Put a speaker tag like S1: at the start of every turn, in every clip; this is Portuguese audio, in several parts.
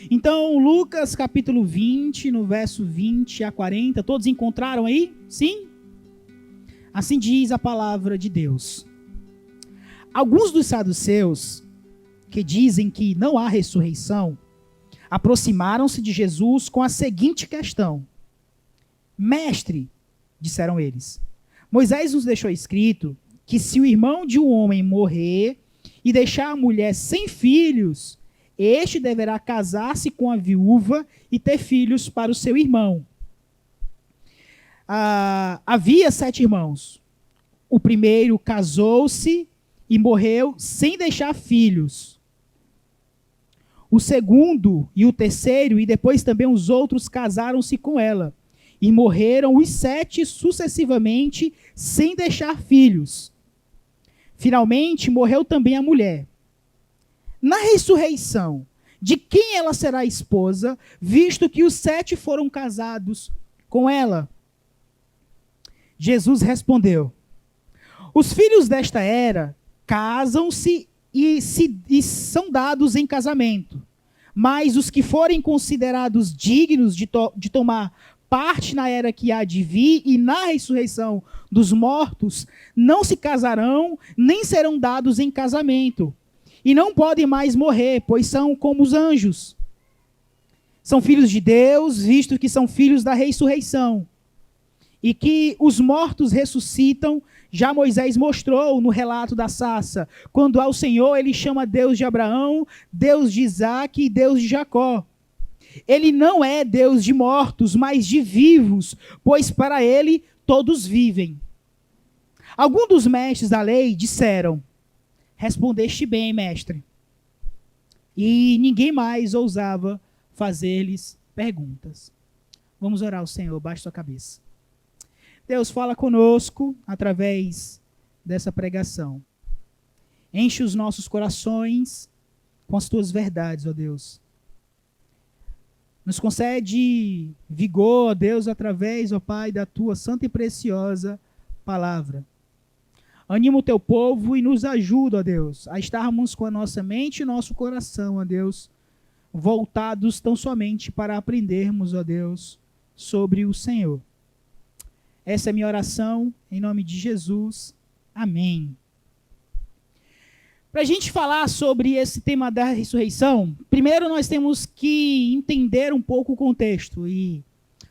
S1: Então, Lucas capítulo 20, no verso 20 a 40, todos encontraram aí? Sim? Assim diz a palavra de Deus. Alguns dos saduceus, que dizem que não há ressurreição, aproximaram-se de Jesus com a seguinte questão: Mestre, disseram eles, Moisés nos deixou escrito que se o irmão de um homem morrer e deixar a mulher sem filhos, este deverá casar-se com a viúva e ter filhos para o seu irmão. Havia 7 irmãos. O primeiro casou-se e morreu sem deixar filhos. O segundo e o terceiro, e depois também os outros, casaram-se com ela. E morreram os 7 sucessivamente, sem deixar filhos. Finalmente, morreu também a mulher. Na ressurreição, de quem ela será esposa, visto que os 7 foram casados com ela? Jesus respondeu: Os filhos desta era casam-se e são dados em casamento, mas os que forem considerados dignos de tomar parte na era que há de vir e na ressurreição dos mortos, não se casarão, nem serão dados em casamento, e não podem mais morrer, pois são como os anjos. São filhos de Deus, visto que são filhos da ressurreição. E que os mortos ressuscitam, já Moisés mostrou no relato da sarça, quando ao Senhor ele chama Deus de Abraão, Deus de Isaque e Deus de Jacó. Ele não é Deus de mortos, mas de vivos, pois para ele todos vivem. Alguns dos mestres da lei disseram: Respondeste bem, mestre. E ninguém mais ousava fazer-lhes perguntas. Vamos orar ao Senhor, baixe sua cabeça. Deus, fala conosco através dessa pregação. Enche os nossos corações com as tuas verdades, ó Deus. Nos concede vigor, ó Deus, através, ó Pai, da tua santa e preciosa palavra. Anima o teu povo e nos ajuda, ó Deus, a estarmos com a nossa mente e nosso coração, ó Deus, voltados tão somente para aprendermos, ó Deus, sobre o Senhor. Essa é a minha oração, em nome de Jesus. Amém. Para a gente falar sobre esse tema da ressurreição, primeiro nós temos que entender um pouco o contexto. E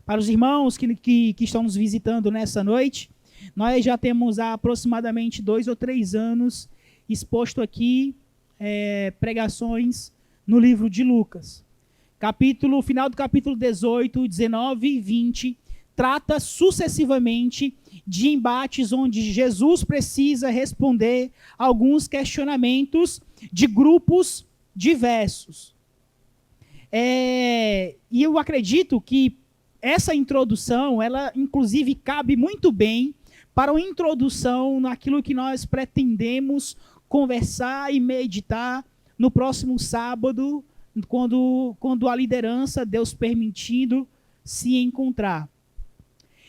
S1: para os irmãos que estão nos visitando nessa noite, nós já temos há aproximadamente 2 ou 3 anos exposto aqui pregações no livro de Lucas. Final do capítulo 18, 19 e 20, trata sucessivamente de embates onde Jesus precisa responder alguns questionamentos de grupos diversos. E eu acredito que essa introdução, ela inclusive cabe muito bem para uma introdução naquilo que nós pretendemos conversar e meditar no próximo sábado, quando a liderança, Deus permitindo, se encontrar.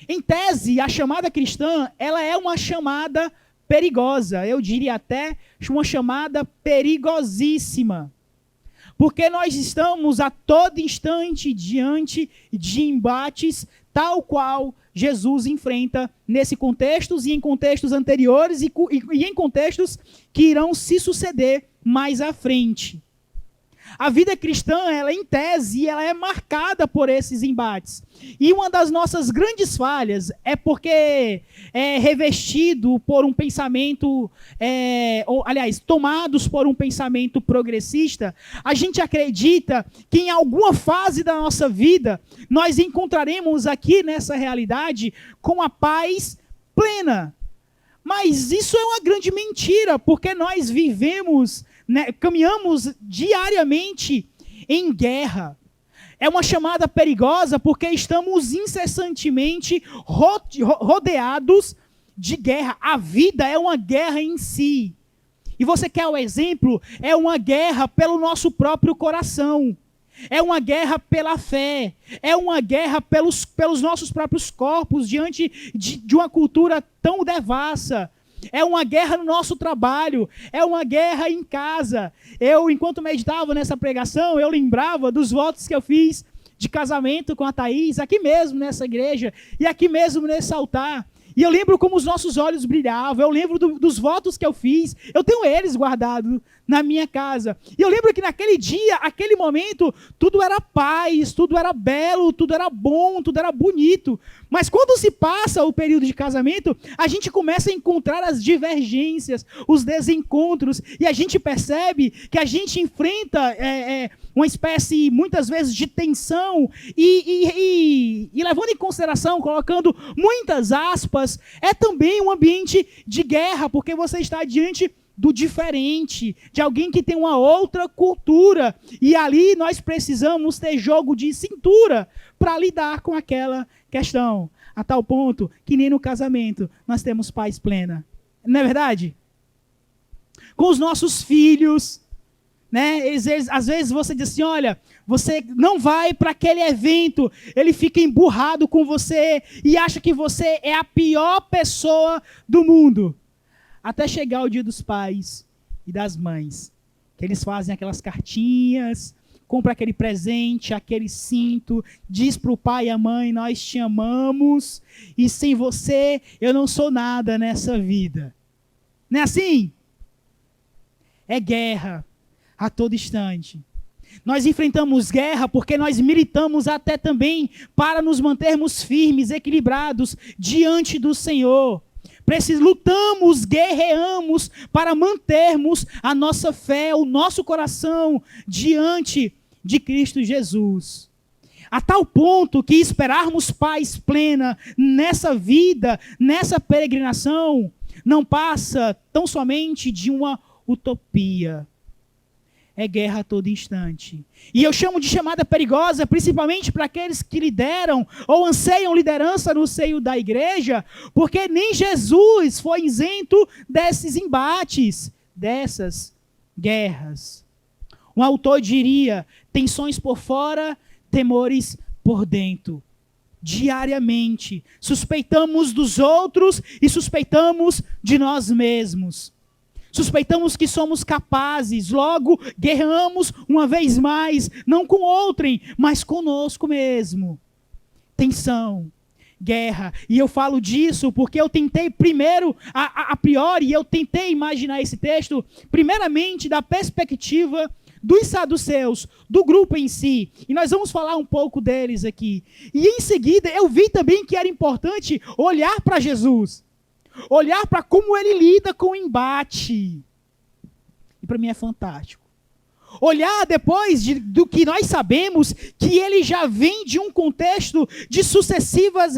S1: Em tese, a chamada cristã, ela é uma chamada perigosa, eu diria até uma chamada perigosíssima. Porque nós estamos a todo instante diante de embates, tal qual Jesus enfrenta nesse contexto e em contextos anteriores e em contextos que irão se suceder mais à frente. A vida cristã, ela em tese, ela é marcada por esses embates. E uma das nossas grandes falhas é porque é revestido por um pensamento, tomados por um pensamento progressista, a gente acredita que em alguma fase da nossa vida, nós encontraremos aqui nessa realidade com a paz plena. Mas isso é uma grande mentira, porque nós vivemos, caminhamos diariamente em guerra. É uma chamada perigosa porque estamos incessantemente rodeados de guerra. A vida é uma guerra em si. E você quer o exemplo? É uma guerra pelo nosso próprio coração. É uma guerra pela fé. É uma guerra pelos nossos próprios corpos diante de uma cultura tão devassa. é uma guerra no nosso trabalho, é uma guerra em casa. Eu, enquanto meditava nessa pregação, eu lembrava dos votos que eu fiz de casamento com a Thaís, aqui mesmo nessa igreja, e aqui mesmo nesse altar. E eu lembro como os nossos olhos brilhavam, eu lembro dos votos que eu fiz, eu tenho eles guardados na minha casa. E eu lembro que naquele dia, aquele momento, tudo era paz, tudo era belo, tudo era bom, tudo era bonito. Mas quando se passa o período de casamento, a gente começa a encontrar as divergências, os desencontros, e a gente percebe que a gente enfrenta uma espécie, muitas vezes, de tensão, e levando em consideração, colocando muitas aspas, é também um ambiente de guerra, porque você está diante do diferente, de alguém que tem uma outra cultura, e ali nós precisamos ter jogo de cintura para lidar com aquela questão, a tal ponto que nem no casamento nós temos paz plena, não é verdade? Com os nossos filhos, né? Às vezes você diz assim, olha, você não vai para aquele evento, ele fica emburrado com você e acha que você é a pior pessoa do mundo. Até chegar o dia dos pais e das mães, que eles fazem aquelas cartinhas, compra aquele presente, aquele cinto, diz para o pai e a mãe, nós te amamos, e sem você eu não sou nada nessa vida. Não é assim? É guerra a todo instante. Nós enfrentamos guerra porque nós militamos até também para nos mantermos firmes, equilibrados diante do Senhor. Lutamos, guerreamos para mantermos a nossa fé, o nosso coração diante de Cristo Jesus. A tal ponto que esperarmos paz plena nessa vida, nessa peregrinação, não passa tão somente de uma utopia. É guerra a todo instante. E eu chamo de chamada perigosa, principalmente para aqueles que lideram ou anseiam liderança no seio da igreja, porque nem Jesus foi isento desses embates, dessas guerras. Um autor diria, tensões por fora, temores por dentro. Diariamente, suspeitamos dos outros e suspeitamos de nós mesmos. Suspeitamos que somos capazes, logo guerreamos uma vez mais, não com outrem, mas conosco mesmo. Tensão, guerra. E eu falo disso porque eu tentei primeiro, a priori, eu tentei imaginar esse texto, primeiramente da perspectiva dos saduceus, do grupo em si. E nós vamos falar um pouco deles aqui. E em seguida eu vi também que era importante olhar para Jesus. Olhar para como ele lida com o embate. E para mim é fantástico. Olhar depois do que nós sabemos, que ele já vem de um contexto de sucessivas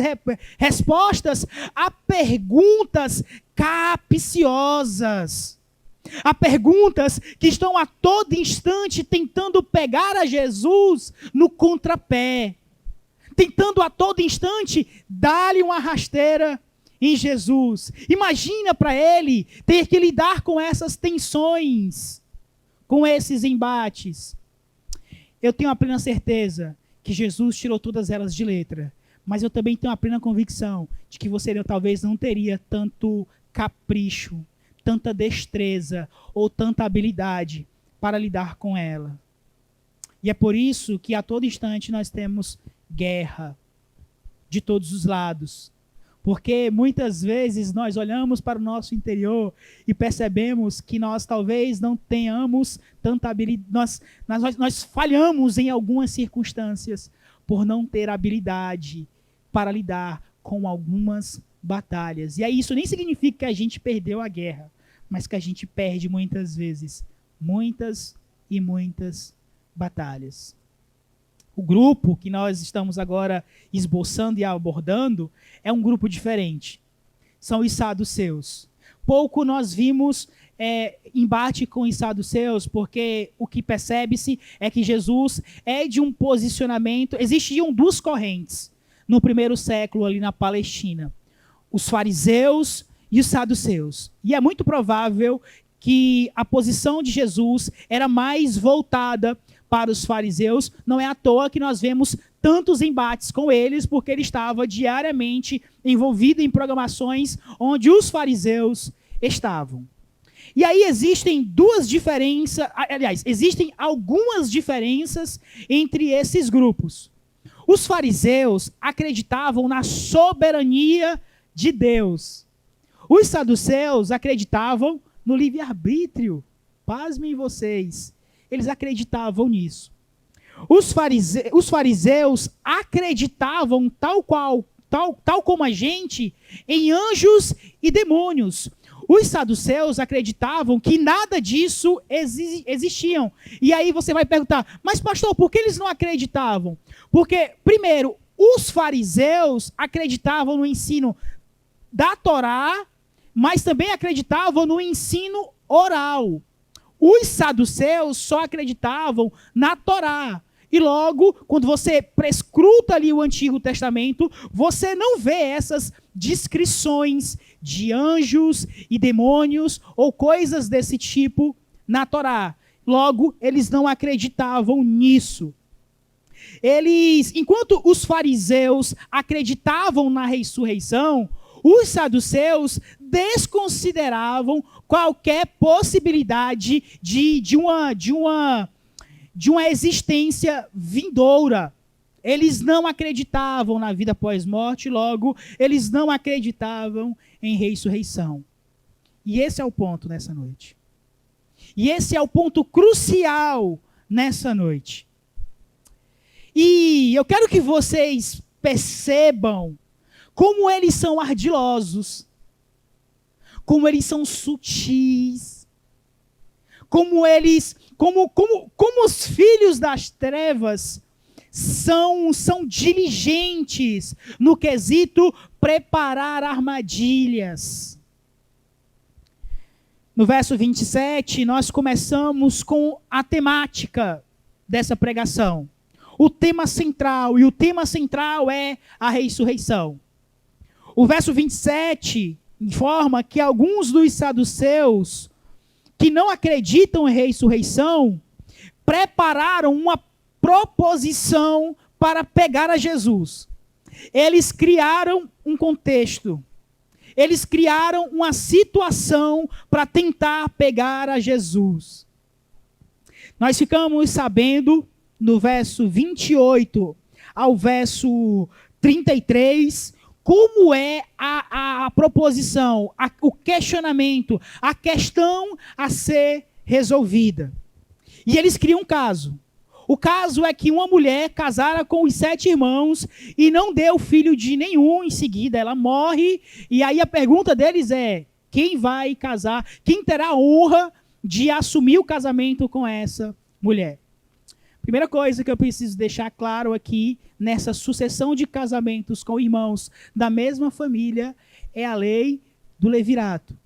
S1: respostas a perguntas capciosas. A perguntas que estão a todo instante tentando pegar a Jesus no contrapé. Tentando a todo instante dar-lhe uma rasteira em Jesus. Imagina para ele ter que lidar com essas tensões, com esses embates. Eu tenho a plena certeza que Jesus tirou todas elas de letra, mas eu também tenho a plena convicção de que você talvez não teria tanto capricho, tanta destreza ou tanta habilidade para lidar com ela. E é por isso que a todo instante nós temos guerra de todos os lados. Porque muitas vezes nós olhamos para o nosso interior e percebemos que nós talvez não tenhamos tanta habilidade, nós falhamos em algumas circunstâncias por não ter habilidade para lidar com algumas batalhas. E aí isso nem significa que a gente perdeu a guerra, mas que a gente perde muitas vezes, muitas e muitas batalhas. O grupo que nós estamos agora esboçando e abordando é um grupo diferente. São os saduceus. Pouco nós vimos embate com os saduceus, porque o que percebe-se é que Jesus é de um posicionamento. Existiam duas correntes no primeiro século ali na Palestina: os fariseus e os saduceus. E é muito provável que a posição de Jesus era mais voltada para os fariseus. Não é à toa que nós vemos tantos embates com eles, porque ele estava diariamente envolvido em programações onde os fariseus estavam. E aí existem duas diferenças, aliás, existem algumas diferenças entre esses grupos. Os fariseus acreditavam na soberania de Deus. Os saduceus acreditavam no livre-arbítrio. Pasmem vocês. Eles acreditavam nisso. Os fariseus acreditavam, tal como a gente, em anjos e demônios. Os saduceus acreditavam que nada disso existiam. E aí você vai perguntar, mas pastor, por que eles não acreditavam? Porque, primeiro, os fariseus acreditavam no ensino da Torá, mas também acreditavam no ensino oral. Os saduceus só acreditavam na Torá. E logo, quando você prescruta ali o Antigo Testamento, você não vê essas descrições de anjos e demônios ou coisas desse tipo na Torá. Logo, eles não acreditavam nisso. Enquanto os fariseus acreditavam na ressurreição, os saduceus desconsideravam qualquer possibilidade de uma existência vindoura. Eles não acreditavam na vida pós-morte, logo, eles não acreditavam em ressurreição. E esse é o ponto nessa noite. E esse é o ponto crucial nessa noite. E eu quero que vocês percebam como eles são ardilosos, como eles são sutis, como os filhos das trevas são diligentes no quesito preparar armadilhas. No verso 27, nós começamos com a temática dessa pregação. O tema central é a ressurreição. O verso 27 informa que alguns dos saduceus que não acreditam em ressurreição prepararam uma proposição para pegar a Jesus. Eles criaram um contexto. Eles criaram uma situação para tentar pegar a Jesus. Nós ficamos sabendo, no verso 28 ao verso 33, como é a proposição, o questionamento, a questão a ser resolvida. E eles criam um caso. O caso é que uma mulher casara com os 7 irmãos e não deu filho de nenhum, em seguida ela morre, e aí a pergunta deles é, quem vai casar, quem terá a honra de assumir o casamento com essa mulher? Primeira coisa que eu preciso deixar claro aqui, nessa sucessão de casamentos com irmãos da mesma família, é a lei do levirato.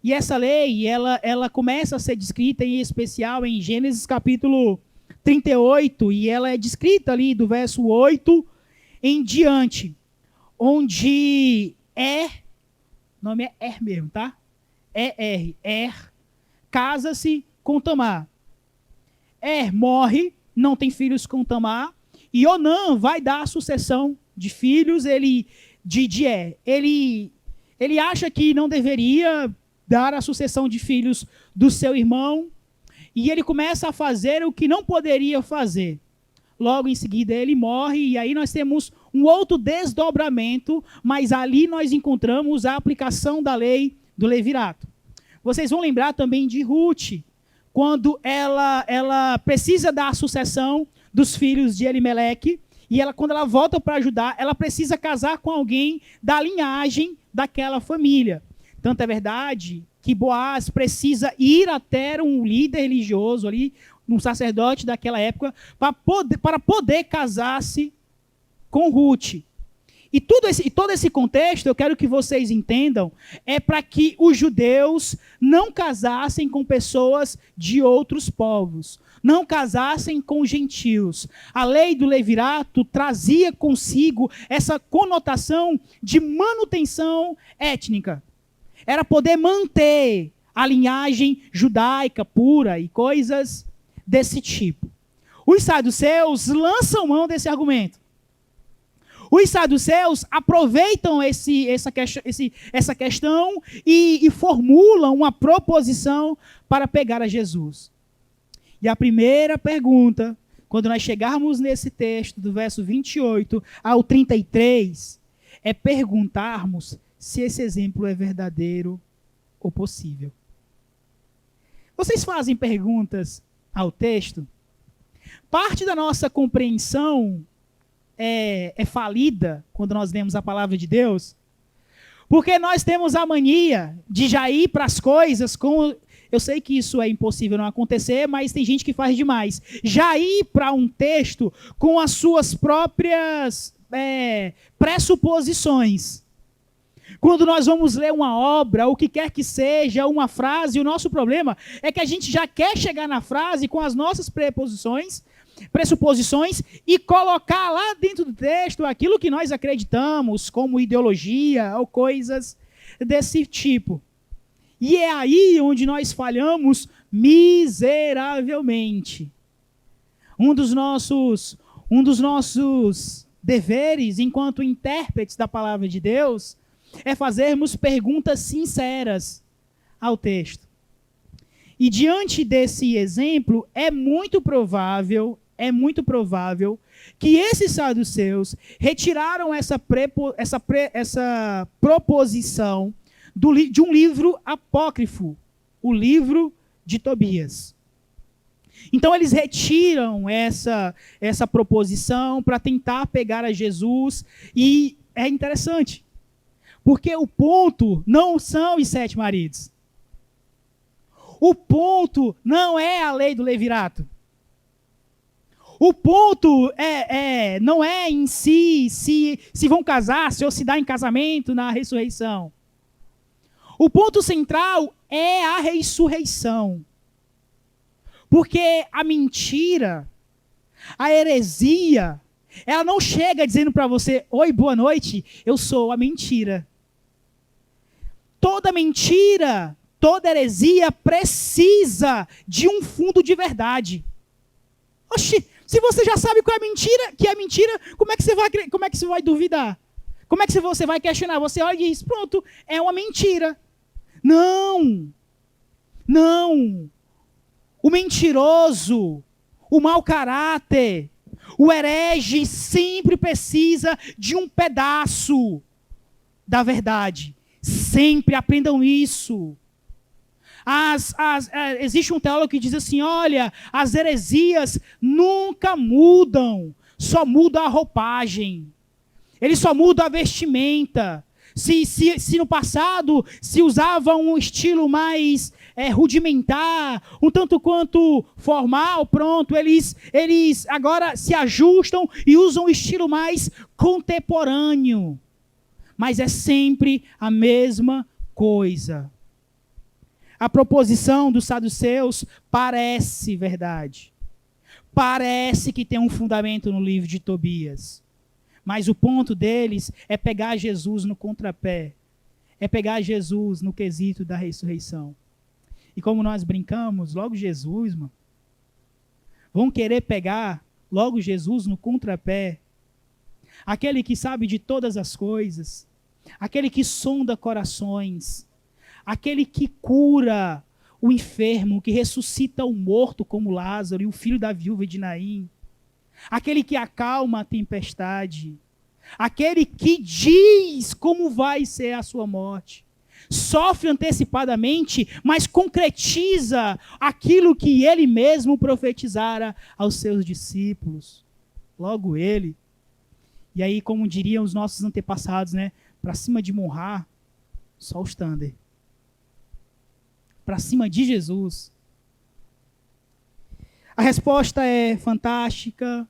S1: E essa lei, ela começa a ser descrita em especial em Gênesis capítulo 38, e ela é descrita ali do verso 8 em diante, onde o nome é Er mesmo, tá? Er casa-se com Tamar. Er morre, não tem filhos com Tamar, e Onã vai dar a sucessão de filhos de Er. Ele acha que não deveria dar a sucessão de filhos do seu irmão, e ele começa a fazer o que não poderia fazer. Logo em seguida ele morre, e aí nós temos um outro desdobramento, mas ali nós encontramos a aplicação da lei do levirato. Vocês vão lembrar também de Ruth, quando ela precisa da sucessão dos filhos de Elimeleque, e quando ela volta para ajudar, ela precisa casar com alguém da linhagem daquela família. Tanto é verdade que Boaz precisa ir até um líder religioso ali, um sacerdote daquela época, para poder casar-se com Ruth. E todo esse contexto, eu quero que vocês entendam, é para que os judeus não casassem com pessoas de outros povos, não casassem com gentios. A lei do levirato trazia consigo essa conotação de manutenção étnica. Era poder manter a linhagem judaica pura e coisas desse tipo. Os saduceus lançam mão desse argumento. Os saduceus aproveitam essa questão e formulam uma proposição para pegar a Jesus. E a primeira pergunta, quando nós chegarmos nesse texto, do verso 28 ao 33, é perguntarmos se esse exemplo é verdadeiro ou possível. Vocês fazem perguntas ao texto? Parte da nossa compreensão é falida quando nós lemos a palavra de Deus, porque nós temos a mania de já ir para as coisas com... Eu sei que isso é impossível não acontecer, mas tem gente que faz demais. Já ir para um texto com as suas próprias pressuposições. Quando nós vamos ler uma obra, o que quer que seja, uma frase, o nosso problema é que a gente já quer chegar na frase com as nossas pressuposições e colocar lá dentro do texto aquilo que nós acreditamos como ideologia ou coisas desse tipo. E é aí onde nós falhamos miseravelmente. Um dos nossos deveres enquanto intérpretes da palavra de Deus é fazermos perguntas sinceras ao texto. E diante desse exemplo, é muito provável que esses saduceus retiraram essa proposição de um livro apócrifo, o livro de Tobias. Então eles retiram essa proposição para tentar pegar a Jesus, e é interessante, porque o ponto não são os 7 maridos. O ponto não é a lei do levirato. O ponto não é em si se vão casar, ou se dá em casamento na ressurreição. O ponto central é a ressurreição. Porque a mentira, a heresia, ela não chega dizendo para você: oi, boa noite, eu sou a mentira. Toda mentira, toda heresia precisa de um fundo de verdade. Oxi, se você já sabe que é mentira, como é que você vai duvidar? Como é que você vai questionar? Você olha e diz: pronto, é uma mentira. Não. O mentiroso, o mau caráter, o herege sempre precisa de um pedaço da verdade. Sempre aprendam isso. Existe um teólogo que diz assim: olha, as heresias nunca mudam, só muda a roupagem. Eles só mudam a vestimenta. Se no passado se usava um estilo mais rudimentar, um tanto quanto formal, pronto, eles agora se ajustam e usam um estilo mais contemporâneo. Mas é sempre a mesma coisa. A proposição dos saduceus parece verdade. Parece que tem um fundamento no livro de Tobias. Mas o ponto deles é pegar Jesus no contrapé. É pegar Jesus no quesito da ressurreição. E como nós brincamos, logo Jesus, mano. Vão querer pegar logo Jesus no contrapé. Aquele que sabe de todas as coisas. Aquele que sonda corações. Aquele que cura o enfermo, que ressuscita o morto como Lázaro e o filho da viúva de Naim. Aquele que acalma a tempestade. Aquele que diz como vai ser a sua morte. Sofre antecipadamente, mas concretiza aquilo que ele mesmo profetizara aos seus discípulos. Logo ele. E aí, como diriam os nossos antepassados, né? Para cima de Monra, só os Thunder. Para cima de Jesus. A resposta é fantástica,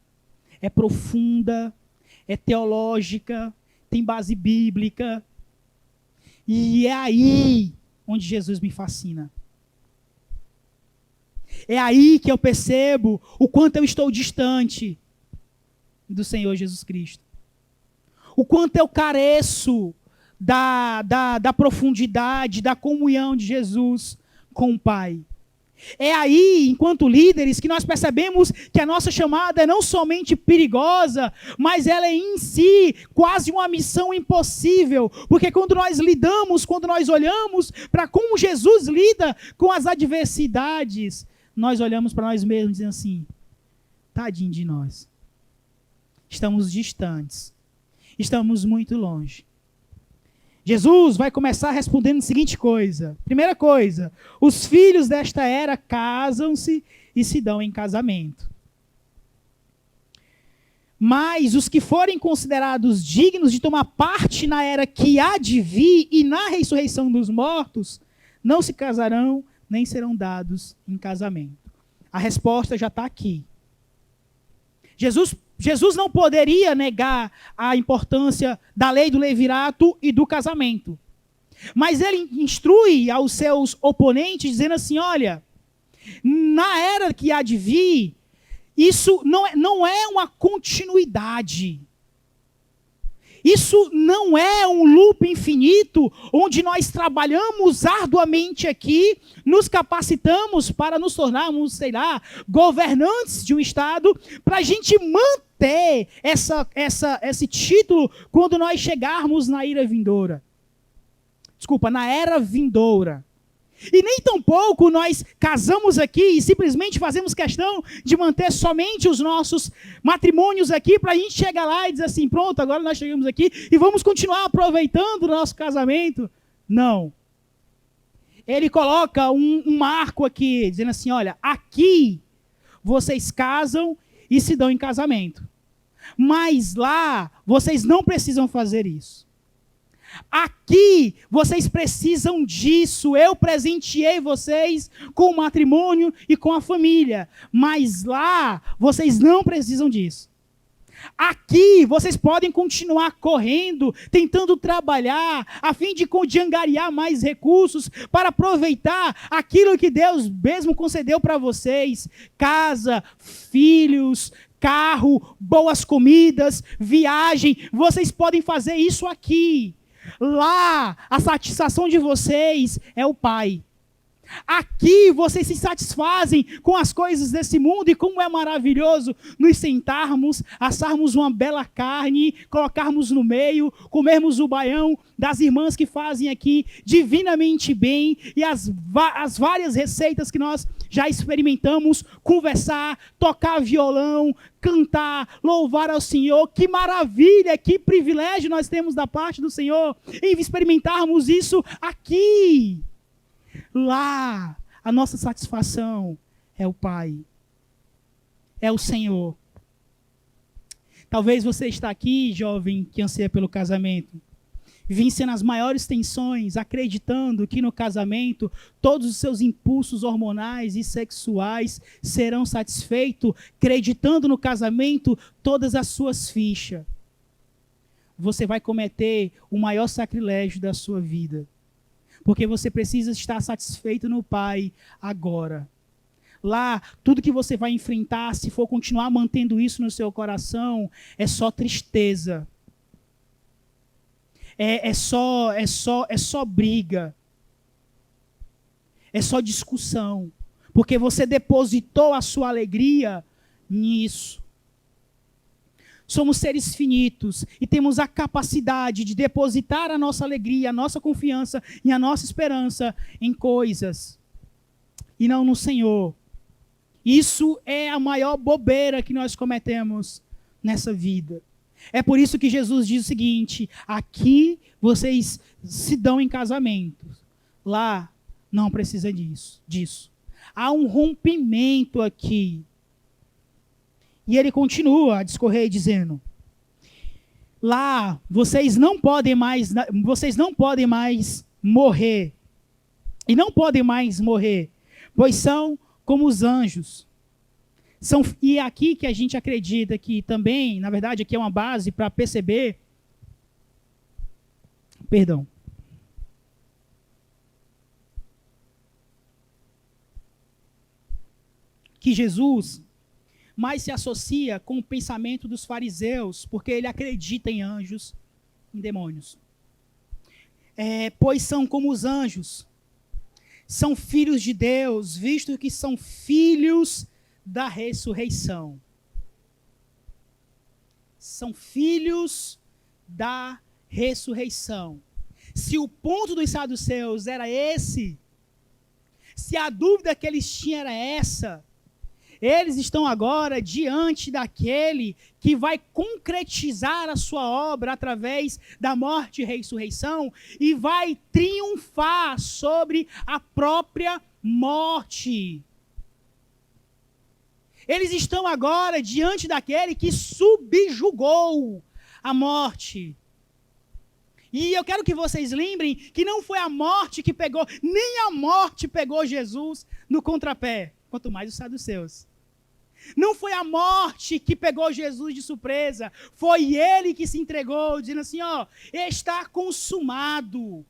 S1: é profunda, é teológica, tem base bíblica. E é aí onde Jesus me fascina. É aí que eu percebo o quanto eu estou distante do Senhor Jesus Cristo. O quanto eu careço da profundidade, da comunhão de Jesus com o Pai. É aí, enquanto líderes, que nós percebemos que a nossa chamada é não somente perigosa, mas ela é em si quase uma missão impossível. Porque quando nós lidamos, quando nós olhamos para como Jesus lida com as adversidades, nós olhamos para nós mesmos dizendo assim, tadinho de nós. Estamos distantes. Estamos muito longe. Jesus vai começar respondendo a seguinte coisa. Primeira coisa, os filhos desta era casam-se e se dão em casamento. Mas os que forem considerados dignos de tomar parte na era que há de vir e na ressurreição dos mortos, não se casarão nem serão dados em casamento. A resposta já está aqui. Jesus não poderia negar a importância da lei do levirato e do casamento. Mas ele instrui aos seus oponentes, dizendo assim, olha, na era que há de vir, isso não é uma continuidade. Isso não é um loop infinito, onde nós trabalhamos arduamente aqui, nos capacitamos para nos tornarmos, sei lá, governantes de um Estado, para a gente manter esse título quando nós chegarmos na era vindoura. Na era vindoura. E nem tampouco nós casamos aqui e simplesmente fazemos questão de manter somente os nossos matrimônios aqui para a gente chegar lá e dizer assim, pronto, agora nós chegamos aqui e vamos continuar aproveitando o nosso casamento. Não. Ele coloca um marco aqui, dizendo assim, olha, aqui vocês casam e se dão em casamento. Mas lá vocês não precisam fazer isso. Aqui, vocês precisam disso. Eu presenteei vocês com o matrimônio e com a família. Mas lá, vocês não precisam disso. Aqui, vocês podem continuar correndo, tentando trabalhar, a fim de angariar mais recursos, para aproveitar aquilo que Deus mesmo concedeu para vocês. Casa, filhos, carro, boas comidas, viagem. Vocês podem fazer isso aqui. Lá, a satisfação de vocês é o Pai. Aqui vocês se satisfazem com as coisas desse mundo, e como é maravilhoso nos sentarmos, assarmos uma bela carne, colocarmos no meio, comermos o baião das irmãs que fazem aqui divinamente bem, e as várias receitas que nós já experimentamos, conversar, tocar violão, cantar, louvar ao Senhor. Que maravilha, que privilégio nós temos da parte do Senhor em experimentarmos isso aqui. Lá, a nossa satisfação é o Pai, é o Senhor. Talvez você está aqui, jovem, que anseia pelo casamento, vencendo as maiores tensões, acreditando que no casamento todos os seus impulsos hormonais e sexuais serão satisfeitos, acreditando no casamento todas as suas fichas. Você vai cometer o maior sacrilégio da sua vida. Porque você precisa estar satisfeito no Pai agora. Lá, tudo que você vai enfrentar, se for continuar mantendo isso no seu coração, é só tristeza. É só briga. É só discussão. Porque você depositou a sua alegria nisso. Somos seres finitos e temos a capacidade de depositar a nossa alegria, a nossa confiança e a nossa esperança em coisas e não no Senhor. Isso é a maior bobeira que nós cometemos nessa vida. É por isso que Jesus diz o seguinte: aqui vocês se dão em casamento, lá não precisa disso. Há um rompimento aqui. E ele continua a discorrer dizendo: lá vocês não podem mais morrer. E não podem mais morrer, pois são como os anjos. E é aqui que a gente acredita que também, na verdade, aqui é uma base para perceber. Perdão. Que Jesus mais se associa com o pensamento dos fariseus, porque ele acredita em anjos, em demônios. Pois são como os anjos. são filhos de Deus, visto que são filhos da ressurreição. São filhos da ressurreição. Se o ponto dos saduceus era esse, se a dúvida que eles tinham era essa, eles estão agora diante daquele que vai concretizar a sua obra através da morte e ressurreição e vai triunfar sobre a própria morte. Eles estão agora diante daquele que subjugou a morte. E eu quero que vocês lembrem que não foi a morte que pegou, nem a morte pegou Jesus no contrapé, quanto mais os saduceus. Não foi a morte que pegou Jesus de surpresa, foi ele que se entregou, dizendo assim, ó, está consumado.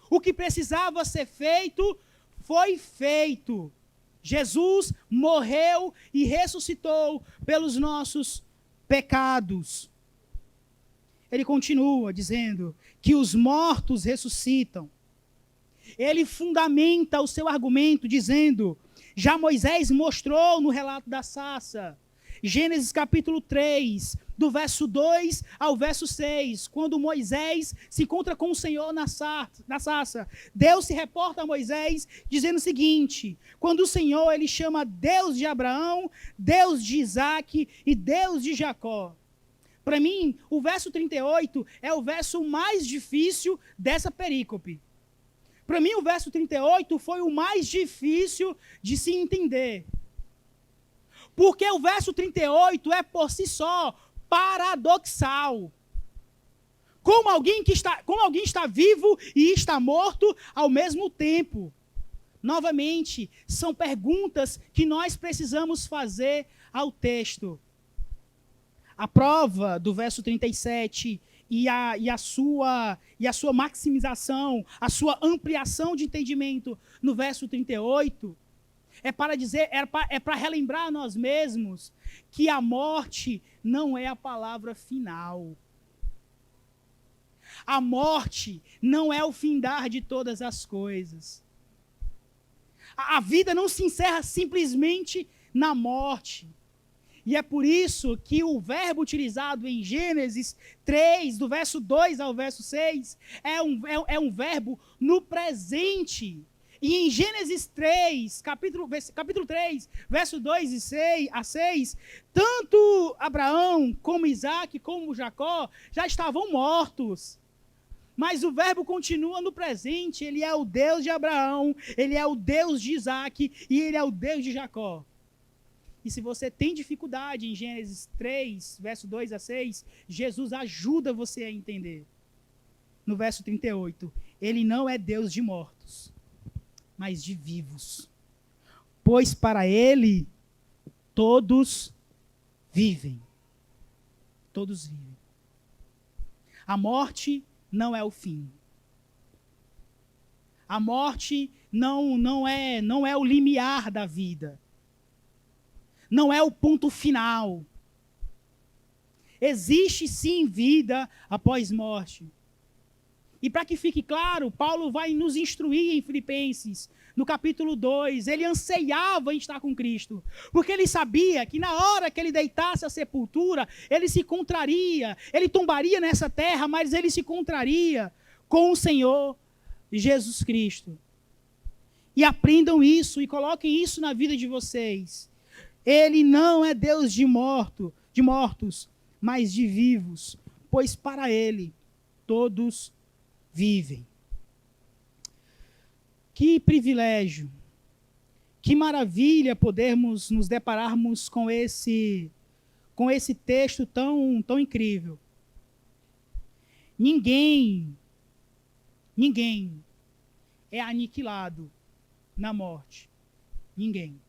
S1: O que precisava ser feito, foi feito. Jesus morreu e ressuscitou pelos nossos pecados. Ele continua dizendo que os mortos ressuscitam. Ele fundamenta o seu argumento dizendo, já Moisés mostrou no relato da sarça, Gênesis capítulo 3, do verso 2 ao verso 6, quando Moisés se encontra com o Senhor na sarça, Deus se reporta a Moisés dizendo o seguinte, quando o Senhor ele chama Deus de Abraão, Deus de Isaque e Deus de Jacó. Para mim, o verso 38 é o verso mais difícil dessa perícope. Para mim, o verso 38 foi o mais difícil de se entender. Porque o verso 38 é, por si só, paradoxal. Como alguém está vivo e está morto ao mesmo tempo. Novamente, são perguntas que nós precisamos fazer ao texto. A prova do verso 37 e a sua maximização, a sua ampliação de entendimento no verso 38, é para relembrar a nós mesmos que a morte não é a palavra final. A morte não é o findar de todas as coisas. A vida não se encerra simplesmente na morte. E é por isso que o verbo utilizado em Gênesis 3, do verso 2 ao verso 6, é um verbo no presente. E em Gênesis 3, capítulo 3, verso 2 a 6, tanto Abraão como Isaque, como Jacó, já estavam mortos. Mas o verbo continua no presente, ele é o Deus de Abraão, ele é o Deus de Isaque e ele é o Deus de Jacó. E se você tem dificuldade em Gênesis 3, verso 2 a 6, Jesus ajuda você a entender. No verso 38, ele não é Deus de mortos, mas de vivos. Pois para ele, todos vivem. Todos vivem. A morte não é o fim. A morte não é o limiar da vida. Não é o ponto final. Existe sim vida após morte. E para que fique claro, Paulo vai nos instruir em Filipenses, no capítulo 2, ele anseiava em estar com Cristo, porque ele sabia que na hora que ele deitasse à sepultura, ele se encontraria, ele tombaria nessa terra, mas ele se encontraria com o Senhor Jesus Cristo. E aprendam isso e coloquem isso na vida de vocês. Ele não é Deus de mortos, mas de vivos, pois para ele todos vivem. Que privilégio, que maravilha podermos nos depararmos com esse texto tão incrível. Ninguém é aniquilado na morte. Ninguém.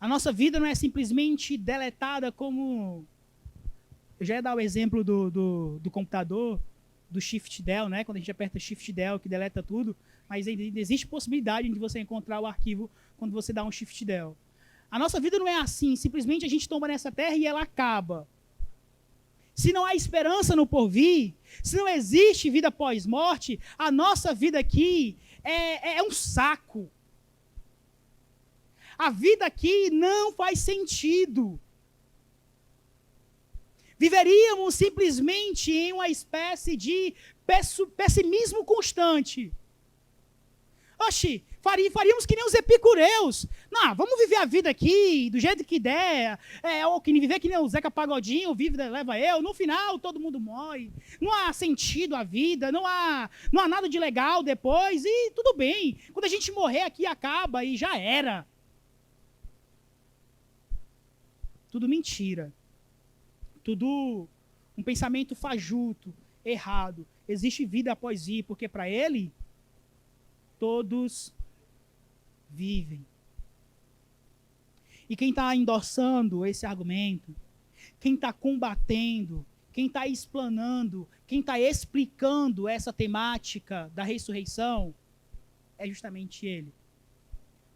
S1: A nossa vida não é simplesmente deletada como... Eu já ia dar o exemplo do computador, do Shift Del, né? Quando a gente aperta Shift Del, que deleta tudo, mas ainda existe possibilidade de você encontrar o arquivo quando você dá um Shift Del. A nossa vida não é assim, simplesmente a gente tomba nessa terra e ela acaba. se não há esperança no porvir, se não existe vida após morte, a nossa vida aqui é um saco. A vida aqui não faz sentido. Viveríamos simplesmente em uma espécie de pessimismo constante. Oxi, faríamos que nem os epicureus. Não, vamos viver a vida aqui do jeito que der. Ou que viver que nem o Zeca Pagodinho, vive, leva eu. No final, todo mundo morre. Não há sentido a vida, não há nada de legal depois. E tudo bem. Quando a gente morrer aqui, acaba e já era. Tudo mentira. Tudo um pensamento fajuto, errado. Existe vida após ir, porque para ele, todos vivem. E quem está endossando esse argumento, quem está combatendo, quem está explanando, quem está explicando essa temática da ressurreição, é justamente ele,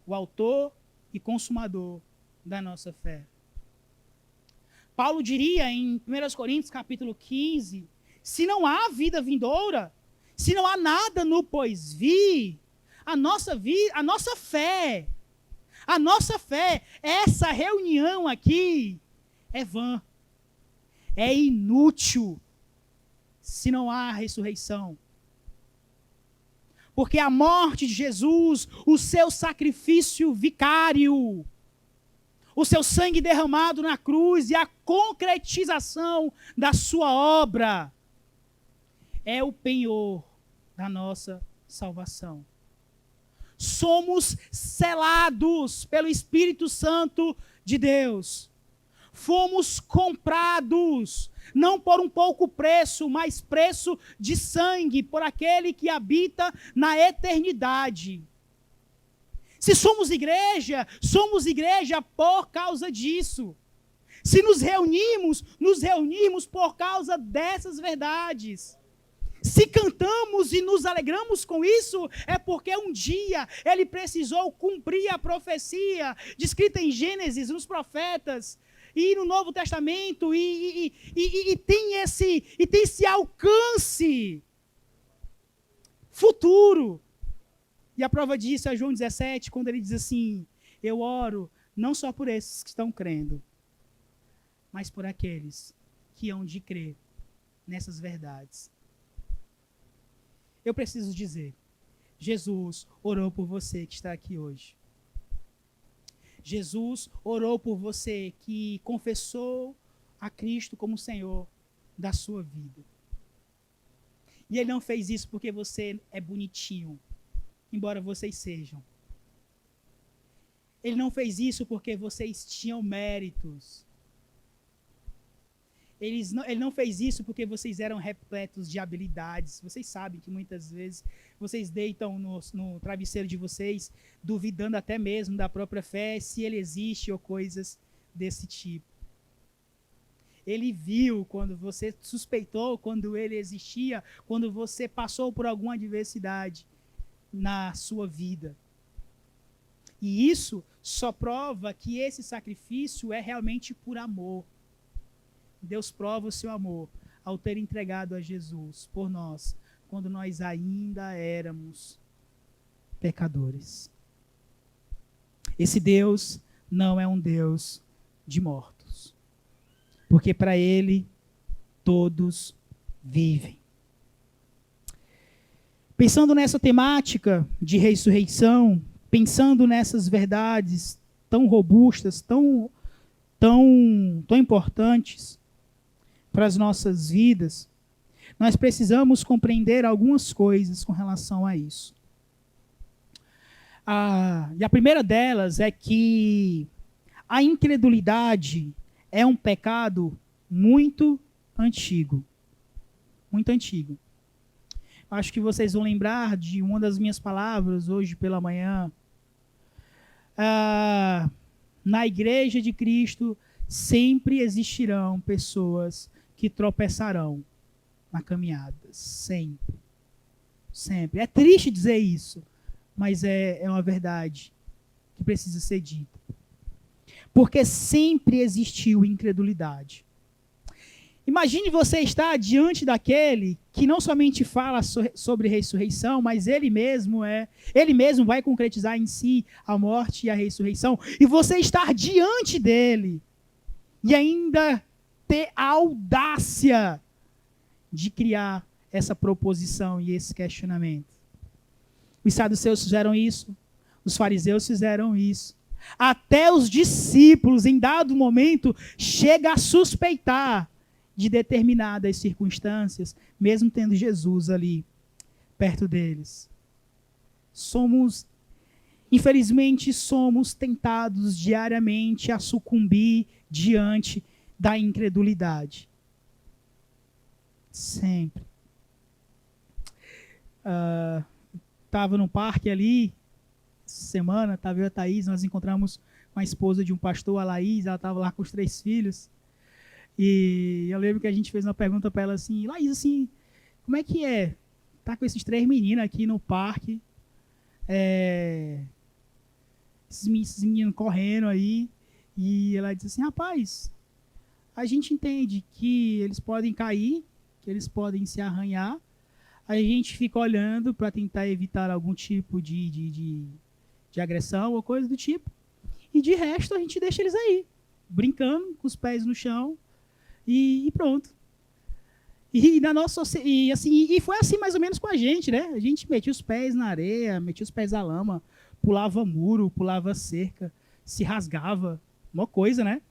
S1: o autor e consumador da nossa fé. Paulo diria em 1 Coríntios capítulo 15, se não há vida vindoura, se não há nada no pois vir, a nossa fé, essa reunião aqui é vã, é inútil, se não há ressurreição. Porque a morte de Jesus, o seu sacrifício vicário, o seu sangue derramado na cruz e a concretização da sua obra é o penhor da nossa salvação. Somos selados pelo Espírito Santo de Deus. Fomos comprados, não por um pouco preço, mas preço de sangue, por aquele que habita na eternidade. Se somos igreja por causa disso. Se nos reunimos por causa dessas verdades. Se cantamos e nos alegramos com isso, é porque um dia ele precisou cumprir a profecia descrita em Gênesis, nos profetas, e no Novo Testamento, e tem esse alcance futuro. E a prova disso é João 17, quando ele diz assim, eu oro não só por esses que estão crendo, mas por aqueles que hão de crer nessas verdades. Eu preciso dizer, Jesus orou por você que está aqui hoje. Jesus orou por você que confessou a Cristo como Senhor da sua vida. E ele não fez isso porque você é bonitinho, embora vocês sejam. Ele não fez isso porque vocês tinham méritos. Ele não fez isso porque vocês eram repletos de habilidades. Vocês sabem que muitas vezes vocês deitam no travesseiro de vocês, duvidando até mesmo da própria fé, se ele existe ou coisas desse tipo. Ele viu quando você suspeitou, quando ele existia, quando você passou por alguma adversidade na sua vida. E isso só prova que esse sacrifício é realmente por amor. Deus prova o seu amor ao ter entregado a Jesus por nós, quando nós ainda éramos pecadores. Esse Deus não é um Deus de mortos, porque para ele todos vivem. Pensando nessa temática de ressurreição, pensando nessas verdades tão robustas, tão importantes para as nossas vidas, nós precisamos compreender algumas coisas com relação a isso. E a primeira delas é que a incredulidade é um pecado muito antigo. Muito antigo. Acho que vocês vão lembrar de uma das minhas palavras hoje pela manhã. Na Igreja de Cristo sempre existirão pessoas que tropeçarão na caminhada. Sempre. Sempre. É triste dizer isso, mas é uma verdade que precisa ser dita. Porque sempre existiu incredulidade. Imagine você estar diante daquele que não somente fala sobre ressurreição, mas ele mesmo vai concretizar em si a morte e a ressurreição, e você estar diante dele e ainda ter a audácia de criar essa proposição e esse questionamento. Os saduceus fizeram isso, os fariseus fizeram isso. Até os discípulos, em dado momento, chegam a suspeitar de determinadas circunstâncias, mesmo tendo Jesus ali perto deles. Infelizmente, somos tentados diariamente a sucumbir diante da incredulidade. Sempre. Estava no parque ali, semana, estava eu e a Thaís, nós encontramos com a esposa de um pastor, a Laís, ela estava lá com os 3 filhos, e eu lembro que a gente fez uma pergunta para ela assim, Laís, assim, como é que é? Tá com esses 3 meninos aqui no parque, esses meninos correndo aí, e ela disse assim, rapaz, a gente entende que eles podem cair, que eles podem se arranhar, a gente fica olhando para tentar evitar algum tipo de agressão ou coisa do tipo. E de resto, a gente deixa eles aí, brincando, com os pés no chão, e pronto. E foi assim mais ou menos com a gente, né? A gente metia os pés na areia, metia os pés na lama, pulava muro, pulava cerca, se rasgava, uma coisa, né?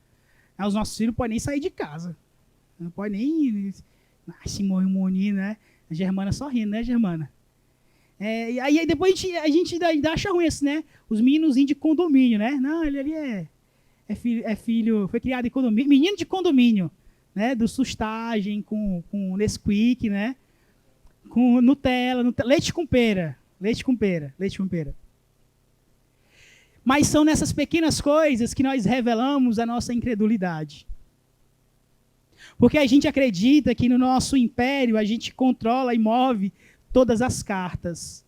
S1: Aí os nossos filhos não podem nem sair de casa. Não pode nem... se morrer, né? A Germana só rindo, né, Germana? E aí depois a gente ainda acha ruim assim, né? Os meninozinhos de condomínio, né? Não, ele ali é filho, foi criado em condomínio, menino de condomínio, né? Do sustagem com Nesquik, né? Com Nutella, leite com pera. Mas são nessas pequenas coisas que nós revelamos a nossa incredulidade. Porque a gente acredita que no nosso império a gente controla e move todas as cartas.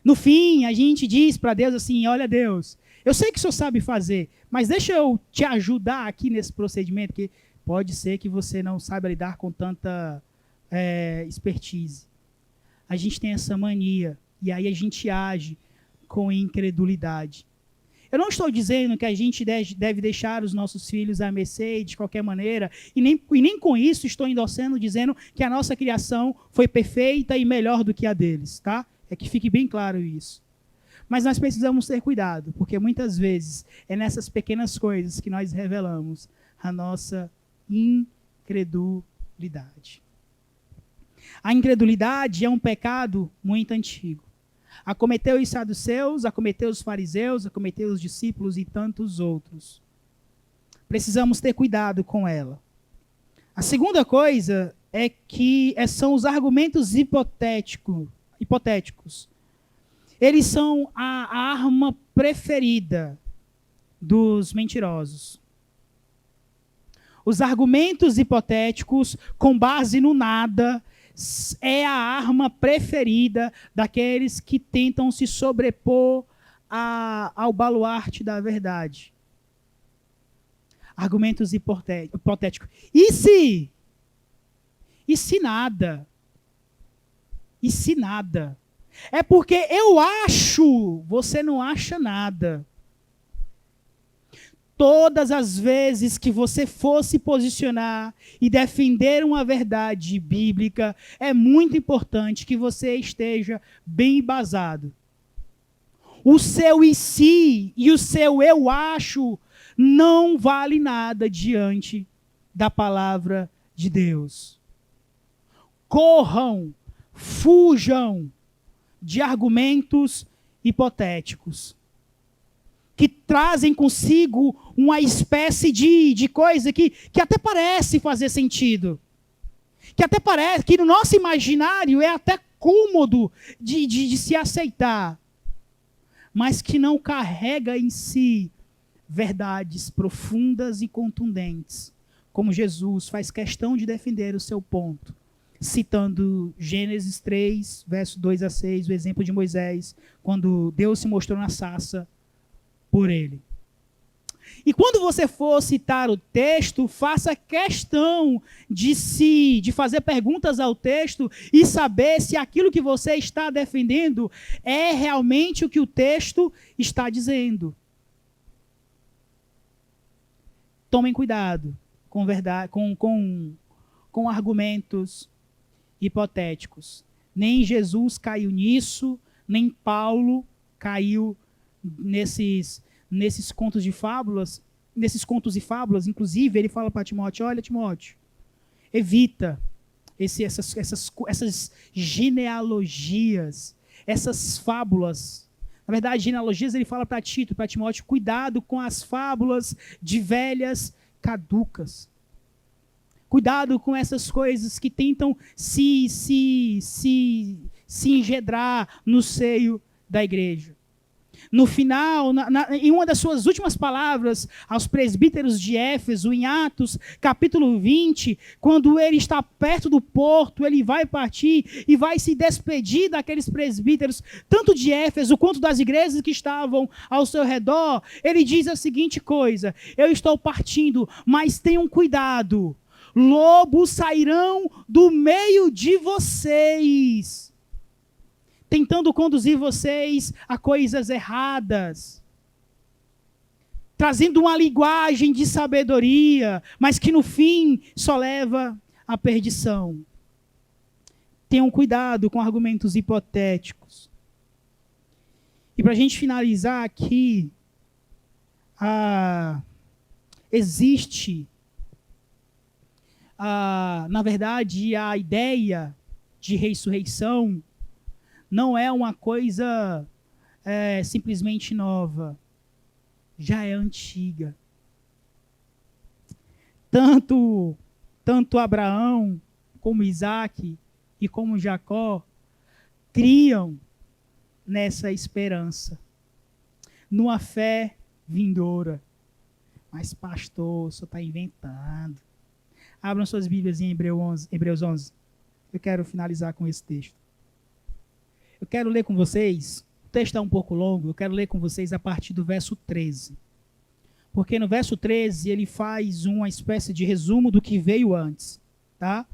S1: No fim, a gente diz para Deus assim, olha Deus, eu sei que o Senhor sabe fazer, mas deixa eu te ajudar aqui nesse procedimento, que pode ser que você não saiba lidar com tanta expertise. A gente tem essa mania, e aí a gente age com incredulidade. Eu não estou dizendo que a gente deve deixar os nossos filhos à mercê de qualquer maneira, e nem com isso estou endossando, dizendo que a nossa criação foi perfeita e melhor do que a deles, tá? É que fique bem claro isso. Mas nós precisamos ter cuidado, porque muitas vezes é nessas pequenas coisas que nós revelamos a nossa incredulidade. A incredulidade é um pecado muito antigo. Acometeu os saduceus, acometeu os fariseus, acometeu os discípulos e tantos outros. Precisamos ter cuidado com ela. A segunda coisa é que são os argumentos hipotéticos. Eles são a arma preferida dos mentirosos. Os argumentos hipotéticos, com base no nada, é a arma preferida daqueles que tentam se sobrepor ao baluarte da verdade. Argumentos hipotéticos. E se? E se nada? E se nada? É porque eu acho, você não acha nada. Todas as vezes que você for se posicionar e defender uma verdade bíblica, é muito importante que você esteja bem embasado. O seu e se e o seu eu acho não vale nada diante da palavra de Deus. Corram, fujam de argumentos hipotéticos, que trazem consigo uma espécie de coisa que até parece fazer sentido. Que até parece, que no nosso imaginário é até cômodo de se aceitar. Mas que não carrega em si verdades profundas e contundentes. Como Jesus faz questão de defender o seu ponto. Citando Gênesis 3, verso 2 a 6, o exemplo de Moisés, quando Deus se mostrou na sarça por ele. E quando você for citar o texto, faça questão de fazer perguntas ao texto e saber se aquilo que você está defendendo é realmente o que o texto está dizendo. Tomem cuidado com argumentos hipotéticos. Nem Jesus caiu nisso, nem Paulo caiu nesses contos de fábulas, nesses contos e fábulas. Inclusive, ele fala para Timóteo: olha, Timóteo, evita essas genealogias, essas fábulas. Na verdade, genealogias, ele fala para Tito, para Timóteo: cuidado com as fábulas de velhas caducas. Cuidado com essas coisas que tentam se engendrar no seio da igreja. No final, em uma das suas últimas palavras aos presbíteros de Éfeso, em Atos, capítulo 20, quando ele está perto do porto, ele vai partir e vai se despedir daqueles presbíteros, tanto de Éfeso quanto das igrejas que estavam ao seu redor. Ele diz a seguinte coisa: eu estou partindo, mas tenham cuidado, lobos sairão do meio de vocês, tentando conduzir vocês a coisas erradas, trazendo uma linguagem de sabedoria, mas que no fim só leva à perdição. Tenham cuidado com argumentos hipotéticos. E para a gente finalizar aqui, existe, na verdade, a ideia de ressurreição não é uma coisa simplesmente nova, já é antiga. Tanto Abraão, como Isaac e como Jacó criam nessa esperança, numa fé vindoura. Mas pastor, o senhor está inventando. Abram suas Bíblias em Hebreus 11. Eu quero finalizar com esse texto. Eu quero ler com vocês, o texto é um pouco longo, eu quero ler com vocês a partir do verso 13. Porque no verso 13 ele faz uma espécie de resumo do que veio antes. Tá?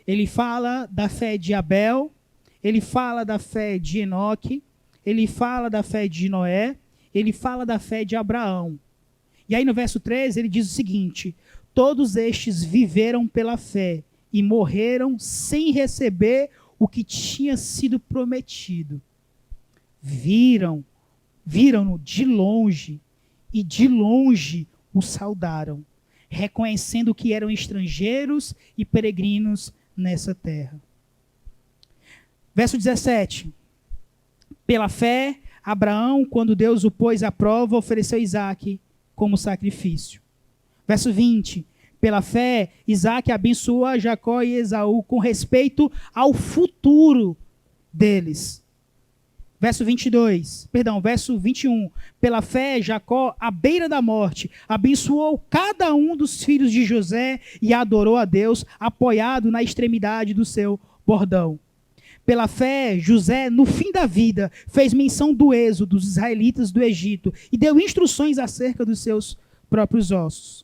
S1: Ele fala da fé de Abel, ele fala da fé de Enoque, ele fala da fé de Noé, ele fala da fé de Abraão. E aí no verso 13 ele diz o seguinte: todos estes viveram pela fé e morreram sem receber o que tinha sido prometido. Viram-no de longe e de longe o saudaram, reconhecendo que eram estrangeiros e peregrinos nessa terra. Verso 17. Pela fé, Abraão, quando Deus o pôs à prova, ofereceu Isaque como sacrifício. Verso 20. Pela fé, Isaque abençoou a Jacó e Esaú com respeito ao futuro deles. Verso 21. Pela fé, Jacó, à beira da morte, abençoou cada um dos filhos de José e adorou a Deus, apoiado na extremidade do seu bordão. Pela fé, José, no fim da vida, fez menção do êxodo dos israelitas do Egito e deu instruções acerca dos seus próprios ossos.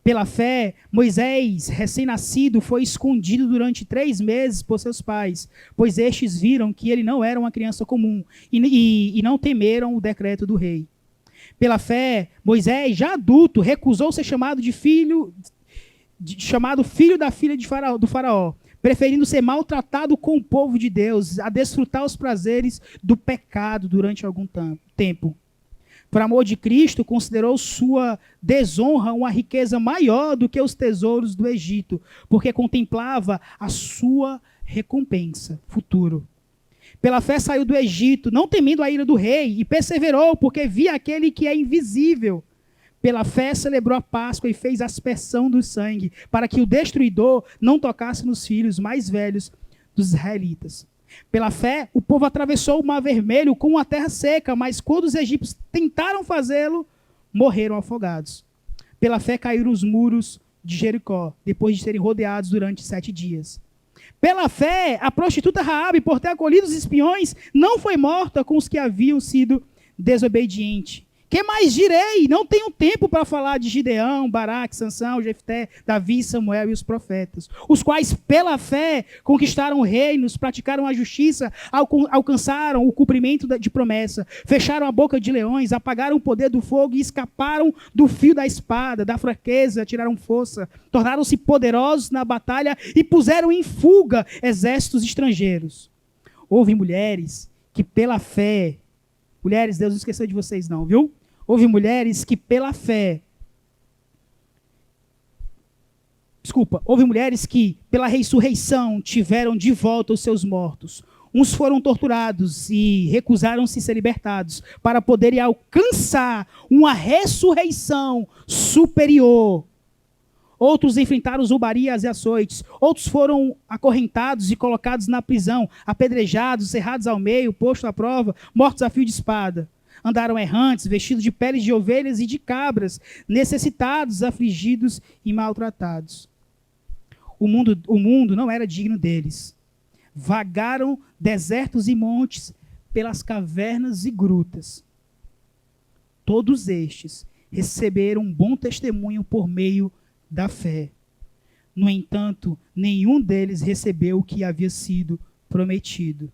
S1: Pela fé, Moisés, recém-nascido, foi escondido durante 3 meses por seus pais, pois estes viram que ele não era uma criança comum e não temeram o decreto do rei. Pela fé, Moisés, já adulto, recusou ser chamado filho da filha do faraó, preferindo ser maltratado com o povo de Deus, a desfrutar os prazeres do pecado durante algum tempo. Por amor de Cristo, considerou sua desonra uma riqueza maior do que os tesouros do Egito, porque contemplava a sua recompensa futuro. Pela fé saiu do Egito, não temendo a ira do rei, e perseverou, porque via aquele que é invisível. Pela fé celebrou a Páscoa e fez aspersão do sangue, para que o destruidor não tocasse nos filhos mais velhos dos israelitas. Pela fé, o povo atravessou o Mar Vermelho com uma terra seca, mas quando os egípcios tentaram fazê-lo, morreram afogados. Pela fé caíram os muros de Jericó, depois de serem rodeados durante 7 dias. Pela fé, a prostituta Raabe, por ter acolhido os espiões, não foi morta com os que haviam sido desobedientes. Que mais direi? Não tenho tempo para falar de Gideão, Baraque, Sansão, Jefté, Davi, Samuel e os profetas, os quais pela fé conquistaram reinos, praticaram a justiça, alcançaram o cumprimento de promessa, fecharam a boca de leões, apagaram o poder do fogo e escaparam do fio da espada, da fraqueza, tiraram força, tornaram-se poderosos na batalha e puseram em fuga exércitos estrangeiros. Houve mulheres que pela fé, mulheres, Deus não esqueceu de vocês não, viu? Houve mulheres que pela fé, houve mulheres que pela ressurreição tiveram de volta os seus mortos. Uns foram torturados e recusaram-se ser libertados para poderem alcançar uma ressurreição superior. Outros enfrentaram zombarias e açoites. Outros foram acorrentados e colocados na prisão, apedrejados, cerrados ao meio, postos à prova, mortos a fio de espada. Andaram errantes, vestidos de peles de ovelhas e de cabras, necessitados, afligidos e maltratados. O mundo não era digno deles. Vagaram desertos e montes pelas cavernas e grutas. Todos estes receberam um bom testemunho por meio da fé. No entanto, nenhum deles recebeu o que havia sido prometido.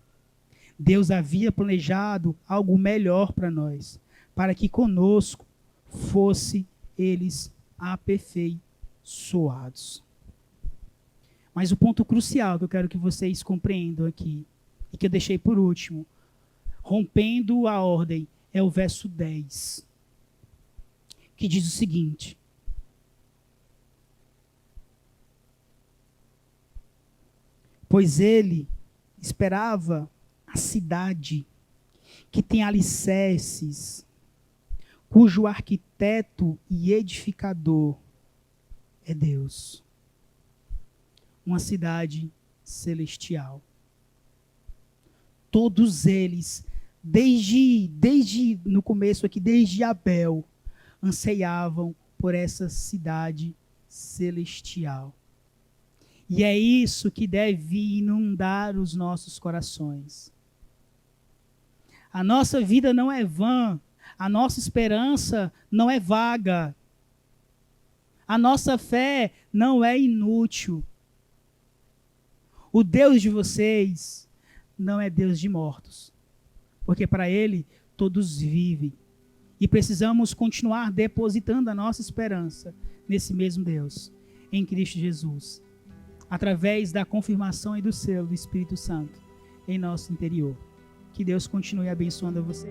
S1: Deus havia planejado algo melhor para nós, para que conosco fosse eles aperfeiçoados. Mas o ponto crucial que eu quero que vocês compreendam aqui, e que eu deixei por último, rompendo a ordem, é o verso 10, que diz o seguinte: pois ele esperava a cidade que tem alicerces, cujo arquiteto e edificador é Deus. Uma cidade celestial. Todos eles, desde no começo aqui, desde Abel, anseiavam por essa cidade celestial. E é isso que deve inundar os nossos corações. A nossa vida não é vã, a nossa esperança não é vaga, a nossa fé não é inútil. O Deus de vocês não é Deus de mortos, porque para Ele todos vivem. E precisamos continuar depositando a nossa esperança nesse mesmo Deus, em Cristo Jesus, através da confirmação e do selo do Espírito Santo em nosso interior. Que Deus continue abençoando a você.